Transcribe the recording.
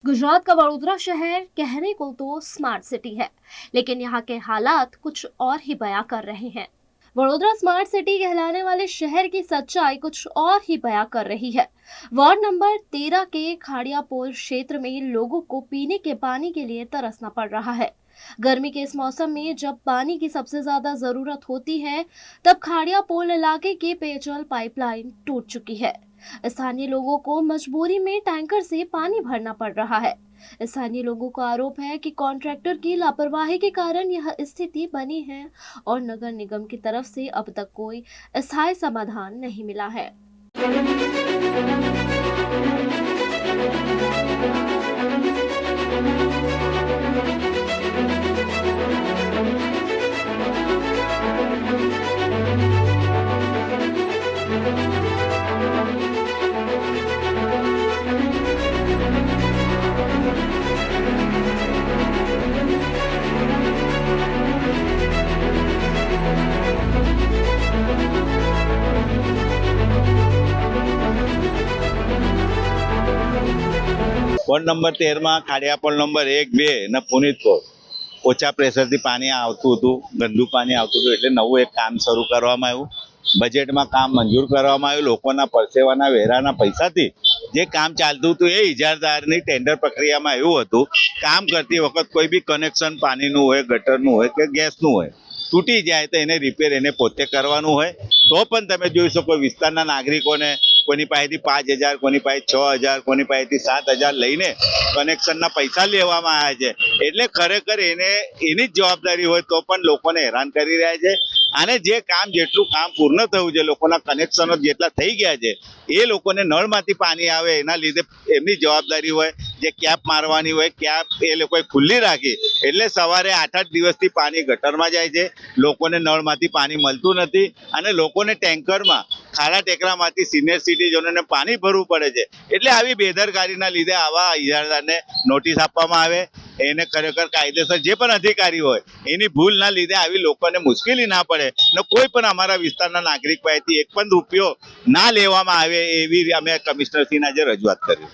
गुजरात का वडोदरा शहर कहने को तो स्मार्ट सिटी है, लेकिन यहाँ के हालात कुछ और ही बयां कर रहे हैं। वडोदरा स्मार्ट सिटी कहलाने वाले शहर की सच्चाई कुछ और ही बयां कर रही है। वार्ड नंबर 13 के खाड़ियापोल क्षेत्र में लोगों को पीने के पानी के लिए तरसना पड़ रहा है। गर्मी के इस मौसम में जब पानी की सबसे ज्यादा जरूरत होती है, तब खाड़ियापोल इलाके की पेयजल पाइपलाइन टूट चुकी है। स्थानीय लोगों को मजबूरी में टैंकर से पानी भरना पड़ रहा है। स्थानीय लोगों का आरोप है कि कॉन्ट्रैक्टर की लापरवाही के कारण यह स्थिति बनी है और नगर निगम की तरफ से अब तक कोई स्थायी समाधान नहीं मिला है। વોર્ડ નંબર 13 માં ખાડિયાપોળ નંબર 1, 2 ને પુનિતપોળ ઓછા પ્રેશરથી પાણી આવતું હતું, ગંદુ પાણી આવતું હતું, એટલે નવું એક કામ શરૂ કરવામાં આવ્યું। બજેટમાં કામ મંજૂર કરવામાં આવ્યું। લોકોના પરસેવાના વેરાના પૈસાથી જે કામ ચાલતું હતું એ ઇજારદારની ટેન્ડર પ્રક્રિયામાં એવું હતું, કામ કરતી વખત કોઈ બી કનેક્શન પાણીનું હોય, ગટરનું હોય કે ગેસનું હોય, તૂટી જાય તો એને રિપેર એને પોતે કરવાનું હોય। તો પણ તમે જોઈ શકો વિસ્તારના નાગરિકોને કોઈની પાસેથી 5,000, કોઈની પાસે 6,000, કોઈની પાસેથી 7,000 લઈને કનેક્શનના પૈસા લેવામાં આવ્યા છે। એટલે ખરેખર એને એની જ જવાબદારી હોય તો પણ લોકોને હેરાન કરી રહ્યા છે। અને જે કામ જેટલું કામ પૂર્ણ થયું છે, લોકોના કનેક્શનો જેટલા થઈ ગયા છે, એ લોકોને નળમાંથી પાણી આવે એના લીધે એમની જવાબદારી હોય। જે કેપ મારવાની હોય, કેપ એ લોકોએ ખુલ્લી રાખી એટલે સવારે 8-8 દિવસથી પાણી ગટરમાં જાય છે, લોકોને નળમાંથી પાણી મળતું નથી અને લોકોને ટેન્કરમાં ખાડા ટેકરામાંથી સિનિયર સિટીઝનોને પાણી ભરવું પડે છે। એટલે આવી બેદરકારીના લીધે આવા ઇજારદારને નોટિસ આપવામાં આવે। એને ખરેખર કાયદેસર જે પણ અધિકારી હોય એની ભૂલના લીધે આવી લોકોને મુશ્કેલી ના પડે ને કોઈ પણ અમારા વિસ્તારના નાગરિક પાસેથી એક પણ રૂપિયો ના લેવામાં આવે, એવી અમે કમિશનરશ્રીને આજે રજૂઆત કરી।